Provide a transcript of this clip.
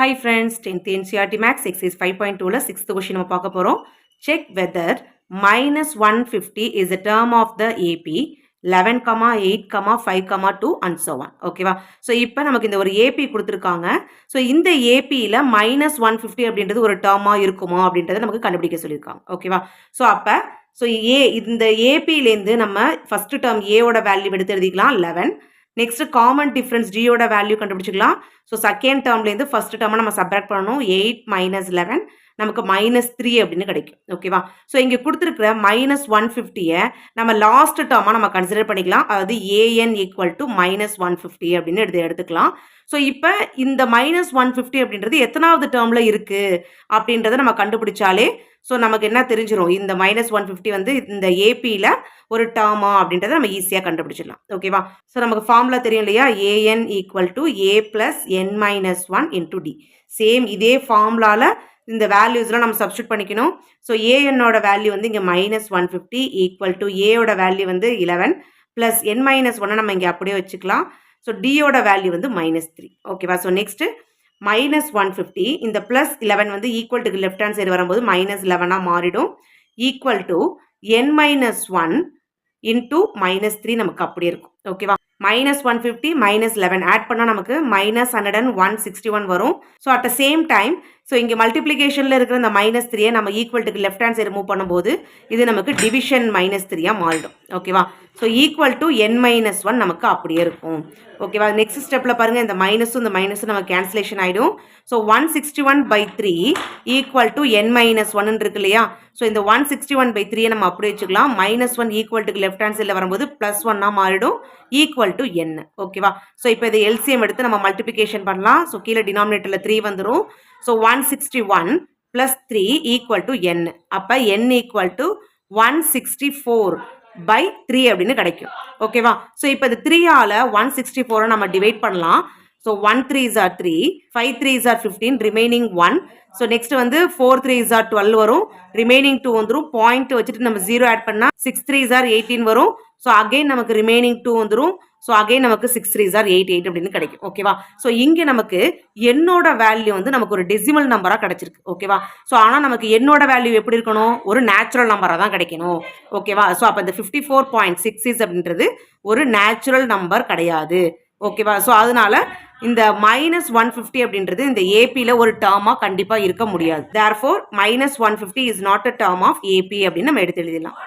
Hi friends, 10th NCERT Max exercise 5.2ல 6th question நம்ம பார்க்க போறோம். Check whether minus 150 is a term of the AP 11, 8, 5, 2 and so on. ஓகேவா? So இப்போ நமக்கு இந்த ஒரு AP கொடுத்துருக்காங்க. ஸோ இந்த APயில் மைனஸ் 150 அப்படின்றது ஒரு டேர்மாக இருக்குமா அப்படின்றத நமக்கு கண்டுபிடிக்க சொல்லியிருக்காங்க. ஓகேவா? ஸோ அப்போ இந்த ஏபியிலேருந்து நம்ம ஃபர்ஸ்ட் டேர்ம் ஏவோட வேல்யூ எடுத்து எழுதிக்கலாம் 11. நெக்ஸ்ட் காமன் டிஃபரன்ஸ் டியோட வேல்யூ கண்டுபிடிச்சிக்கலாம். ஸோ செகண்ட் டேர்ம்லேருந்து ஃபர்ஸ்ட் டேர்மை நம்ம சப்ராக்ட் பண்ணணும். 8 மைனஸ் 11 நமக்கு -3 அப்படின்னு கிடைக்கும். ஓகேவா? ஸோ இங்கே கொடுத்துருக்கிற மைனஸ் 150யை நம்ம லாஸ்ட் டேர்மாக நம்ம கன்சிடர் பண்ணிக்கலாம். அதாவது ஏஎன் ஈக்குவல் டு மைனஸ் 150 அப்படின்னு எடுத்துக்கலாம். ஸோ இப்போ இந்த மைனஸ் 150 அப்படின்றது எத்தனாவது டேர்மில் இருக்குது அப்படின்றத நம்ம கண்டுபிடிச்சாலே ஸோ நமக்கு என்ன தெரிஞ்சிடும், இந்த மைனஸ் 150 வந்து இந்த ஏபியில் ஒரு டேர்மா அப்படின்றத நம்ம ஈஸியாக கண்டுபிடிச்சிடலாம். ஓகேவா? ஸோ நமக்கு ஃபார்முலா தெரியும் இல்லையா, A N equal to A plus N minus 1 into D. Same இதே ஃபார்முலாவில் இந்த வேல்யூஸ்லாம் நம்ம சப்ஸ்டியூட் பண்ணிக்கணும். ஸோ ஏஎன்னோட வேல்யூ வந்து இங்கே மைனஸ் 150 ஈக்குவல் டு ஏயோட வேல்யூ வந்து 11 ப்ளஸ் என் மைனஸ் 1 நம்ம இங்கே அப்படியே வச்சுக்கலாம். ஸோ டியோட வேல்யூ வந்து -3. ஓகேவா? ஸோ நெக்ஸ்ட்டு மைனஸ் 150 இந்த ப்ளஸ் 11 வந்து equal to left hand side வரும்போது மைனஸ் 11 மாறிடும். Equal to N minus 1 into -3 நமக்கு அப்படி இருக்கும். ஓகேவா? மைனஸ் 150 மைனஸ் 11 ஆட் பண்ணால் நமக்கு மைனஸ் 161 வரும். So at the same time so இங்கே மல்டிப்ளிகேஷனில் இருக்கிற இந்த -3 நம்ம equal to left hand side move பண்ணும்போது இது நமக்கு டிவிஷன் -3 மாறிடும். ஓகேவா? So equal to N minus 1 நமக்கு அப்படியே இருக்கும். ஓகேவா? நெக்ஸ்ட் ஸ்டெப்பில் பாருங்கள், இந்த மைனஸும் நம்ம கேன்சலேஷன் ஆகிடும். So 161/3 equal to N minus 1 இருக்கு இல்லையா? ஸோ இந்த 161/3 நம்ம அப்படியே வச்சுக்கலாம். -1 ஈக்குவல் டு லெஃப்ட் ஹேண்ட் சைடில் வரும்போது +1 மாறிடும். ஈக்குவல் டு என். ஓகேவா? ஸோ இப்போ இதை எல்சிஎம் எடுத்து நம்ம மல்டிப்ளிகேஷன் பண்ணலாம். ஸோ கீழே டினாமினேட்டரில் 3 வந்துடும். ஸோ 161 + 3 ஈக்குவல் டு என். அப்போ என் ஈக்குவல் டு 164/3 அப்படின்னு கிடைக்கும். ஓகேவா? ஸோ இப்போ இது 3ஆல் 164 நம்ம டிவைட் பண்ணலாம். So 1 3s are 3, 5 3s are 15, remaining 1. So next வந்து 4 3s are 12 வரும், ரிமைனிங் 2 வந்துடும். பாயிண்ட் வச்சுட்டு நம்ம 0 ஆட் பண்ணால் 6 3s are 18 வரும். ஸோ அகைன் நமக்கு ரிமைனிங் 2 வந்துடும். ஸோ அகைன் நமக்கு 6 3s are 88 அப்படின்னு கிடைக்கும். ஓகேவா? ஸோ இங்கே நமக்கு என்னோட வேல்யூ வந்து நமக்கு ஒரு டெசிமல் நம்பராக கிடைச்சிருக்கு. ஓகேவா? ஸோ ஆனால் நமக்கு என்னோட வேல்யூ எப்படி இருக்கணும், ஒரு நேச்சுரல் நம்பராக தான் கிடைக்கணும். ஓகேவா? ஸோ அப்போ இந்த 54.66 அப்படின்றது ஒரு நேச்சுரல் நம்பர் கிடையாது. ஓகேவா? ஸோ அதனால இந்த மைனஸ் 150 அப்படின்றது இந்த ஏபியில் ஒரு டேர்மாக கண்டிப்பாக இருக்க முடியாது. Therefore -150 is not a term of AP அப்படின்னு நம்ம எடுத்து எழுதிடலாம்.